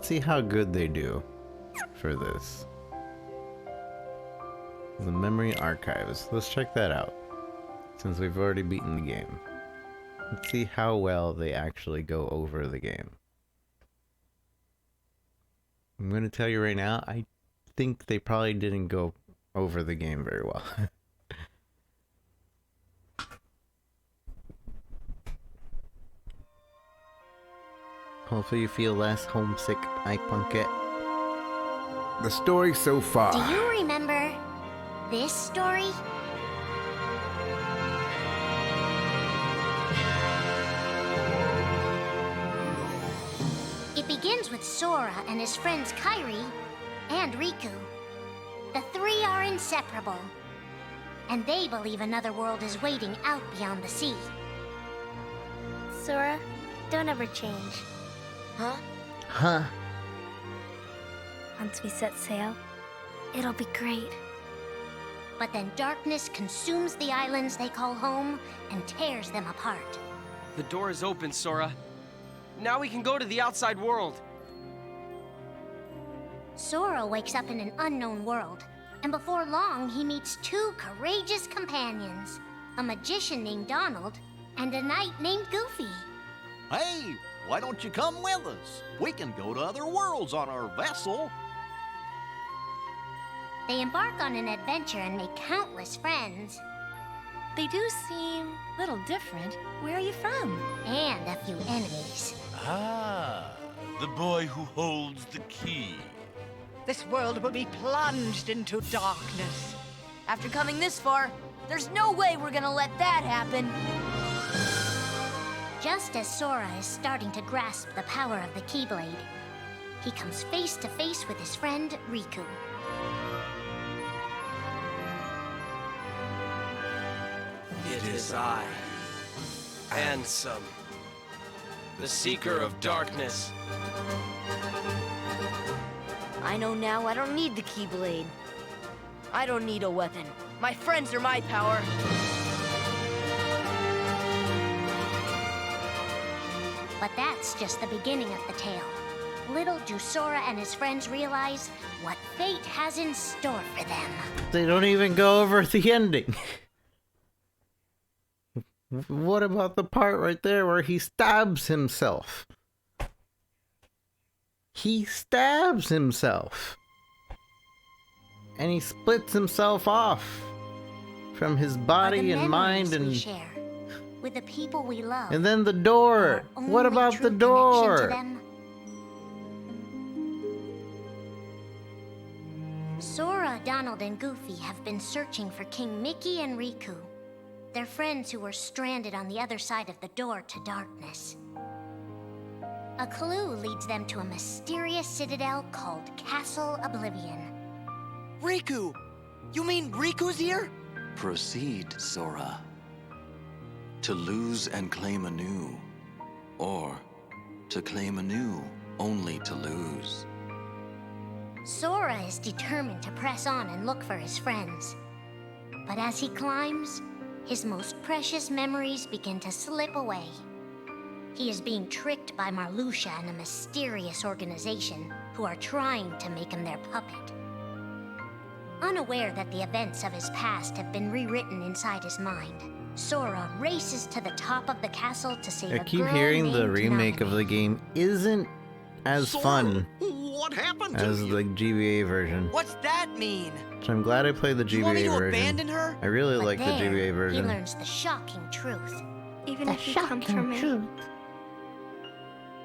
see how good they do for this. The memory archives. Let's check that out. Since we've already beaten the game. Let's see how well they actually go over the game. I'm going to tell you right now, I think they probably didn't go over the game very well. Hopefully you feel less homesick, I Plunkett. The story so far. Do you remember this story? It begins with Sora and his friends Kairi and Riku. The three are inseparable, and they believe another world is waiting out beyond the sea. Sora, don't ever change. Huh? Huh? Once we set sail, it'll be great. But then darkness consumes the islands they call home and tears them apart. The door is open, Sora. Now we can go to the outside world. Sora wakes up in an unknown world, and before long he meets two courageous companions, a magician named Donald and a knight named Goofy. Hey, why don't you come with us? We can go to other worlds on our vessel. They embark on an adventure and make countless friends, They do seem a little different. Where are you from? and a few enemies. Ah, the boy who holds the key. This world will be plunged into darkness. After coming this far, there's no way we're gonna let that happen. Just as Sora is starting to grasp the power of the Keyblade, he comes face to face with his friend Riku. It is I, Ansem, the Seeker of Darkness. I know now I don't need the Keyblade. I don't need a weapon. My friends are my power. But that's just the beginning of the tale. Little do Sora and his friends realize what fate has in store for them. They don't even go over the ending. What about the part right there where he stabs himself? He stabs himself. And he splits himself off from his Are the body and mind memories we and... share with the people we love. And then the door. Our What only about true the connection to door? them. Sora, Donald, and Goofy have been searching for King Mickey and Riku. They're friends who were stranded on the other side of the door to darkness. A clue leads them to a mysterious citadel called Castle Oblivion. Riku! You mean Riku's here? Proceed, Sora. To lose and claim anew, or to claim anew only to lose. Sora is determined to press on and look for his friends. But as he climbs, his most precious memories begin to slip away. He is being tricked by Marluxia and a mysterious organization who are trying to make him their puppet. Unaware that the events of his past have been rewritten inside his mind, Sora races to the top of the castle to save I a keep girl hearing the named remake of Nami. the game isn't as Sora, fun what happened to as you? the GBA version. What's that mean? So I'm glad I played the You want me GBA to version. abandon her? I really But like the there, GBA he version. learns the shocking truth. Even if you come for me,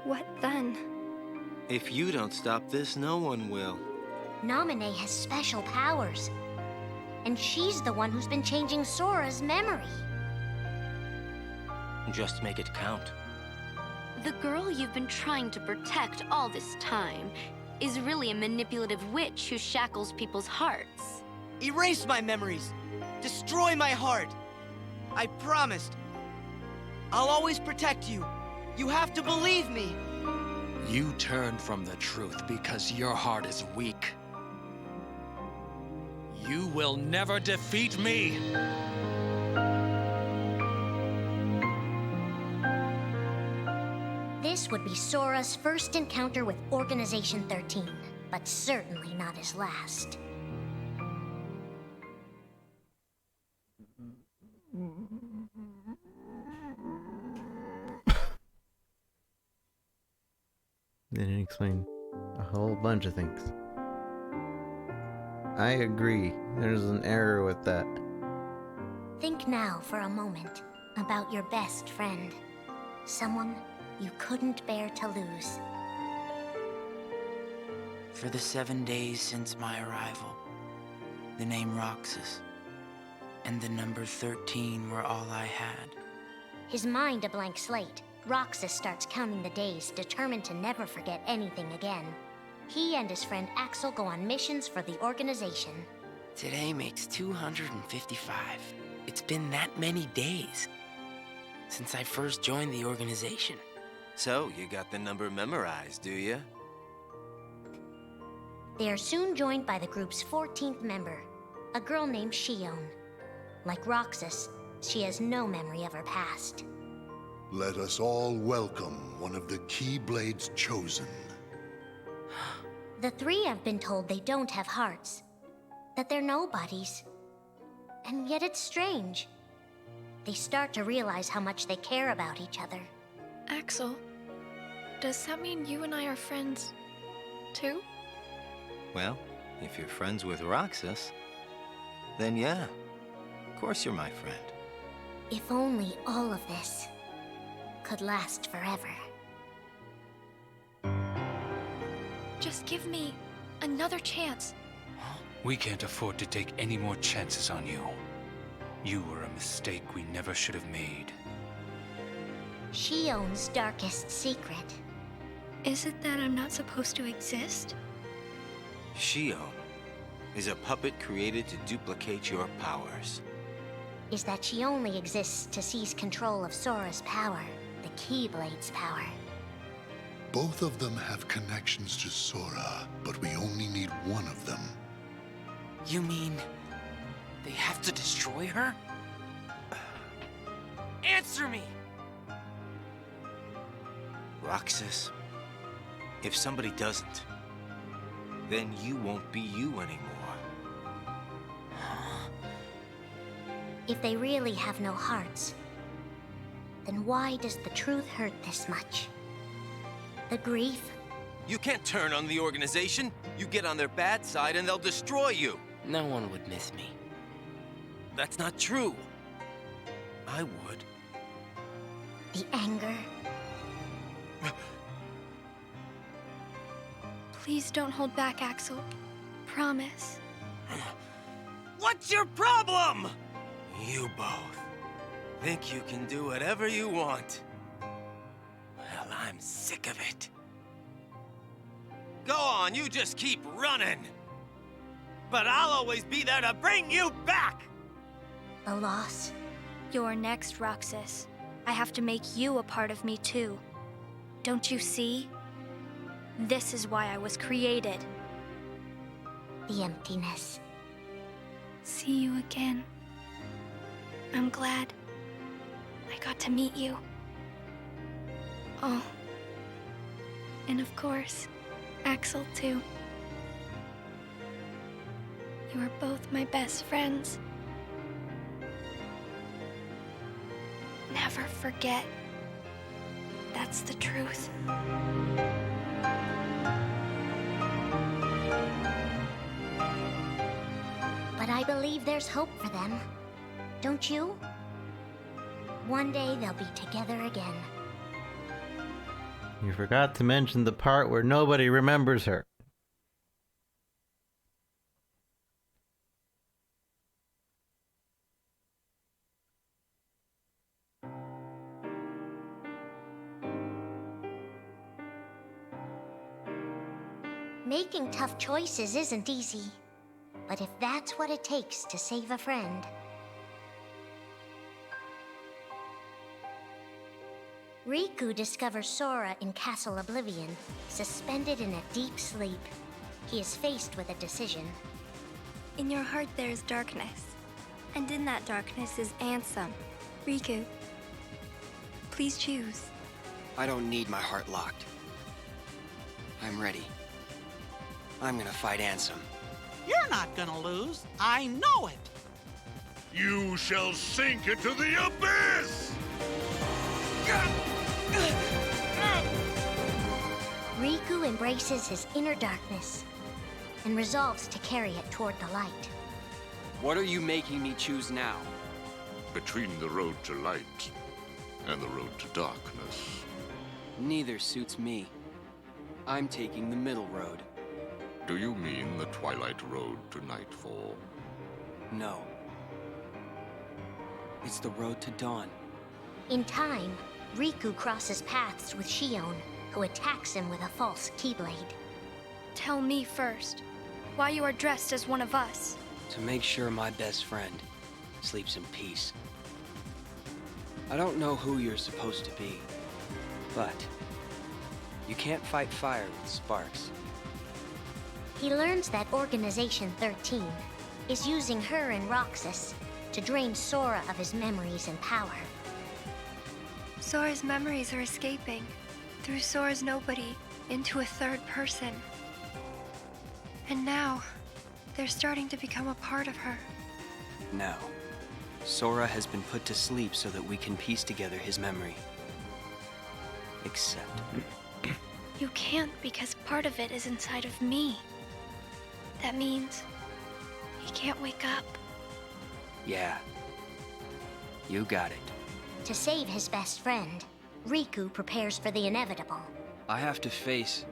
what then? If you don't stop this, no one will. Naminé has special powers. And she's the one who's been changing Sora's memory. Just make it count. The girl you've been trying to protect all this time is really a manipulative witch who shackles people's hearts. Erase my memories. Destroy my heart. I promised. I'll always protect you. You have to believe me. You turn from the truth because your heart is weak. You will never defeat me! This This would be Sora's first encounter with Organization 13, but certainly not his last. They didn't explain a whole bunch of things. I agree. There's an error with that. Think now for a moment about your best friend. Someone you couldn't bear to lose. For the 7 days since my arrival, the name Roxas and the number 13 were all I had. His mind a blank slate, Roxas starts counting the days, determined to never forget anything again. He and his friend Axel go on missions for the organization. Today makes 255. It's been that many days since I first joined the organization. So, you got the number memorized, do you? They are soon joined by the group's 14th member, a girl named Shion. Like Roxas, she has no memory of her past. Let us all welcome one of the Keyblades chosen. The three have been told they don't have hearts, that they're nobodies. And yet it's strange. They start to realize how much they care about each other. Axel, does that mean you and I are friends, too? Well, if you're friends with Roxas, then yeah, of course you're my friend. If only all of this could last forever. Just give me another chance. We can't afford to take any more chances on you. You were a mistake we never should have made. Shion's darkest secret. Is it that I'm not supposed to exist? Shion is a puppet created to duplicate your powers. Is that she only exists to seize control of Sora's power, the Keyblade's power. Both of them have connections to Sora, but we only need one of them. You mean they have to destroy her? Answer me! Roxas, if somebody doesn't, then you won't be you anymore. If they really have no hearts, then why does the truth hurt this much? The grief? You can't turn on the organization. You get on their bad side and they'll destroy you. No one would miss me. That's not true. I would. The anger? Please don't hold back, Axel. Promise. What's your problem? You both think you can do whatever you want. Well, I'm sick of it. Go on, you just keep running. But I'll always be there to bring you back! The loss? You're next, Roxas. I have to make you a part of me, too. Don't you see? This is why I was created. The emptiness. See you again. I'm glad I got to meet you. Oh. And of course, Axel, too. You are both my best friends. Never forget. That's the truth. But I believe there's hope for them. Don't you? One day they'll be together again. You forgot to mention the part where nobody remembers her. Making tough choices isn't easy. But if that's what it takes to save a friend... Riku discovers Sora in Castle Oblivion, suspended in a deep sleep. He is faced with a decision. In your heart there is darkness. And in that darkness is Ansem. Riku, please choose. I don't need my heart locked. I'm ready. I'm gonna fight Ansem. You're not gonna lose. I know it. You shall sink into the abyss! Riku embraces his inner darkness and resolves to carry it toward the light. What are you making me choose now? Between the road to light and the road to darkness. Neither suits me. I'm taking the middle road. Do you mean the Twilight Road to Nightfall? No. It's the road to dawn. In time, Riku crosses paths with Shion, who attacks him with a false Keyblade. Tell me first, why you are dressed as one of us. To make sure my best friend sleeps in peace. I don't know who you're supposed to be, but you can't fight fire with sparks. He learns that Organization 13 is using her and Roxas to drain Sora of his memories and power. Sora's memories are escaping through Sora's nobody into a third person. And now, they're starting to become a part of her. No. Sora has been put to sleep so that we can piece together his memory. Except... You can't because part of it is inside of me. That means he can't wake up. Yeah. You got it. To save his best friend, Riku prepares for the inevitable. I have to face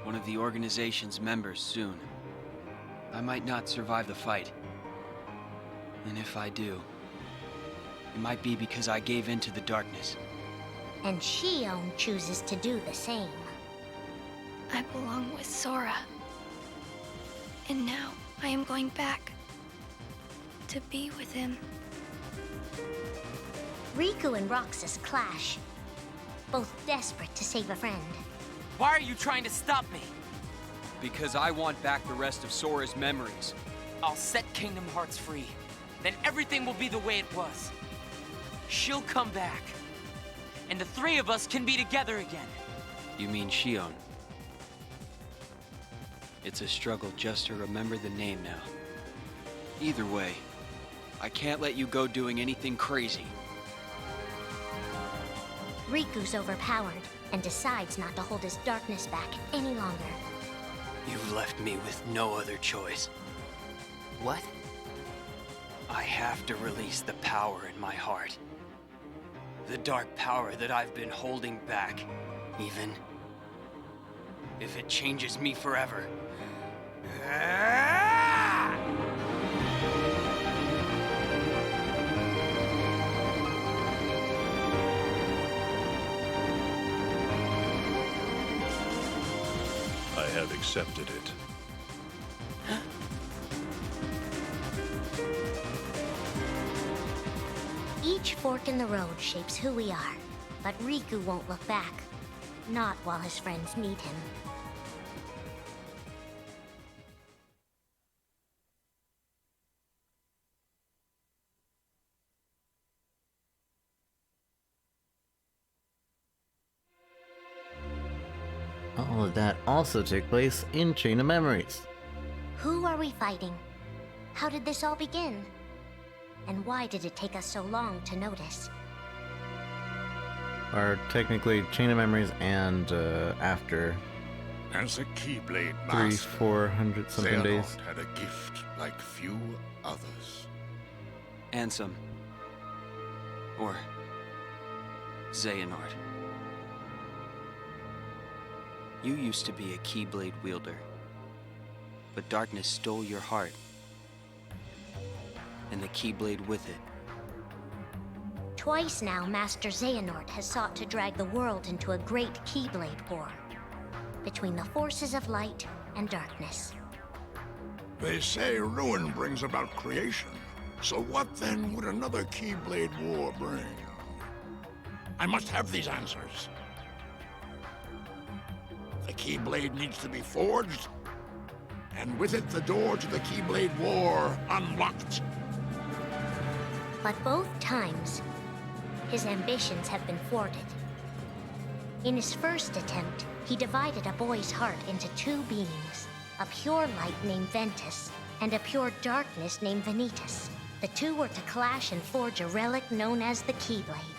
one of the organization's members soon. I might not survive the fight. And if I do, it might be because I gave in to the darkness. And Shion chooses to do the same. I belong with Sora. And now I am going back to be with him. Riku and Roxas clash, both desperate to save a friend. Why are you trying to stop me? Because I want back the rest of Sora's memories. I'll set Kingdom Hearts free. Then everything will be the way it was. She'll come back. And the three of us can be together again. You mean Shion? It's a struggle just to remember the name now. Either way, I can't let you go doing anything crazy. Riku's overpowered and decides not to hold his darkness back any longer. You've left me with no other choice. What? I have to release the power in my heart. The dark power that I've been holding back, even if it changes me forever. I have accepted it. Each fork in the road shapes who we are, but Riku won't look back. Not while his friends need him. All of that also took place in Chain of Memories. Who are we fighting? How did this all begin? And why did it take us so long to notice? Or technically Chain of Memories and after As a Keyblade 300-400 something Xehanort days. had a gift like few others. Ansem. Or Xehanort. You used to be a Keyblade wielder, but darkness stole your heart, and the Keyblade with it. Twice now, Master Xehanort has sought to drag the world into a great Keyblade war between the forces of light and darkness. They say ruin brings about creation. So what then would another Keyblade war bring? I must have these answers. The Keyblade needs to be forged, and with it the door to the Keyblade war unlocked. But both times, his ambitions have been thwarted. In his first attempt, he divided a boy's heart into two beings, a pure light named Ventus and a pure darkness named Vanitas. The two were to clash and forge a relic known as the Keyblade.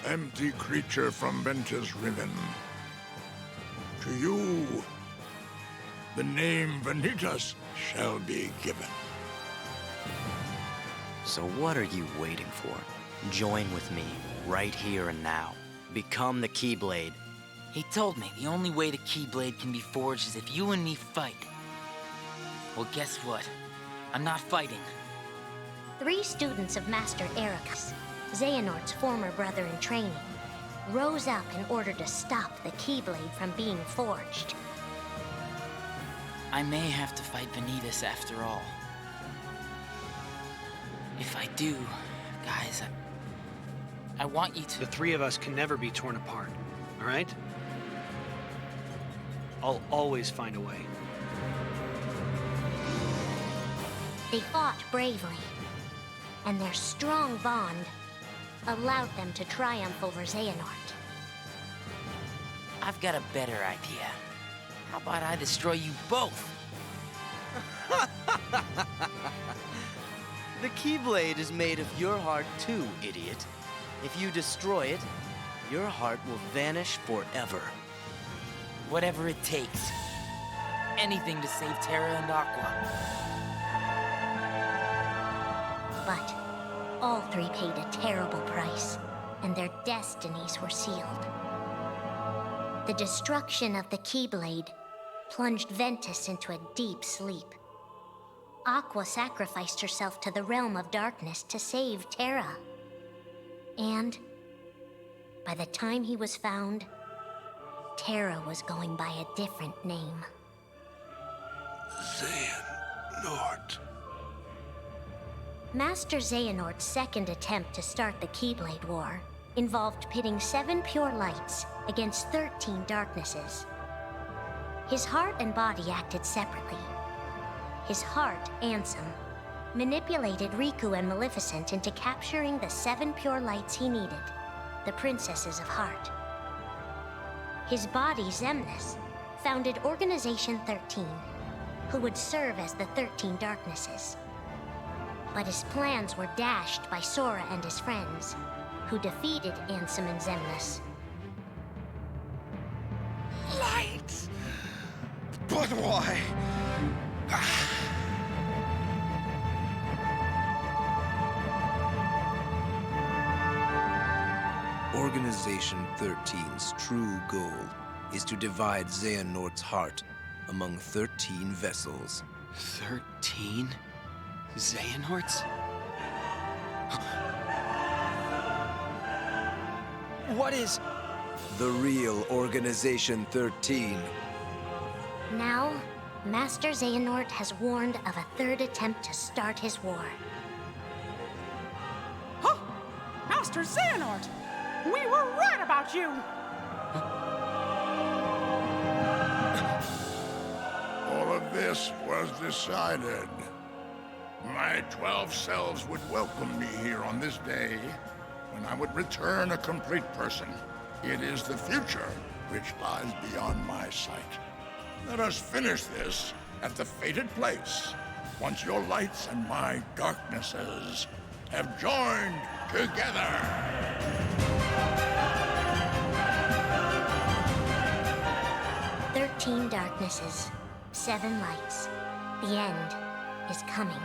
Empty creature from Ventus Riven. To you, the name Vanitas shall be given. So what are you waiting for? Join with me, right here and now. Become the Keyblade. He told me the only way the Keyblade can be forged is if you and me fight. Well, guess what? I'm not fighting. 3 students of Master Ericus, Xehanort's former brother in training, rose up in order to stop the Keyblade from being forged. I may have to fight Vanitas after all. If I do, guys, I want you to... The 3 of us can never be torn apart, all right? I'll always find a way. They fought bravely, and their strong bond allowed them to triumph over Xehanort. I've got a better idea. How about I destroy you both? The Keyblade is made of your heart too, idiot. If you destroy it, your heart will vanish forever. Whatever it takes. Anything to save Terra and Aqua. But all 3 paid a terrible price, and their destinies were sealed. The destruction of the Keyblade plunged Ventus into a deep sleep. Aqua sacrificed herself to the realm of darkness to save Terra. And by the time he was found, Terra was going by a different name. Xehanort. Master Xehanort's second attempt to start the Keyblade War involved pitting 7 pure lights against 13 darknesses. His heart and body acted separately. His heart, Ansem, manipulated Riku and Maleficent into capturing the 7 pure lights he needed, the Princesses of Heart. His body, Xemnas, founded Organization 13, who would serve as the 13 Darknesses. But his plans were dashed by Sora and his friends, who defeated Ansem and Xemnas. Light! But why? Organization 13's true goal is to divide Xehanort's heart among 13 vessels. 13? Xehanorts? What is... The real Organization 13. Now, Master Xehanort has warned of a 3rd attempt to start his war. Huh! Master Xehanort! We were right about you! All of this was decided. My 12 selves would welcome me here on this day, when I would return a complete person. It is the future which lies beyond my sight. Let us finish this at the fated place, once your lights and my darknesses have joined together. 13 darknesses, 7 lights. The end is coming.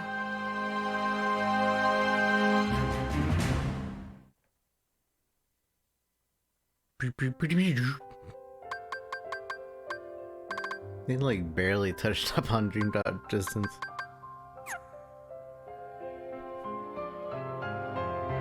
They like barely touched up on Dream Dot distance.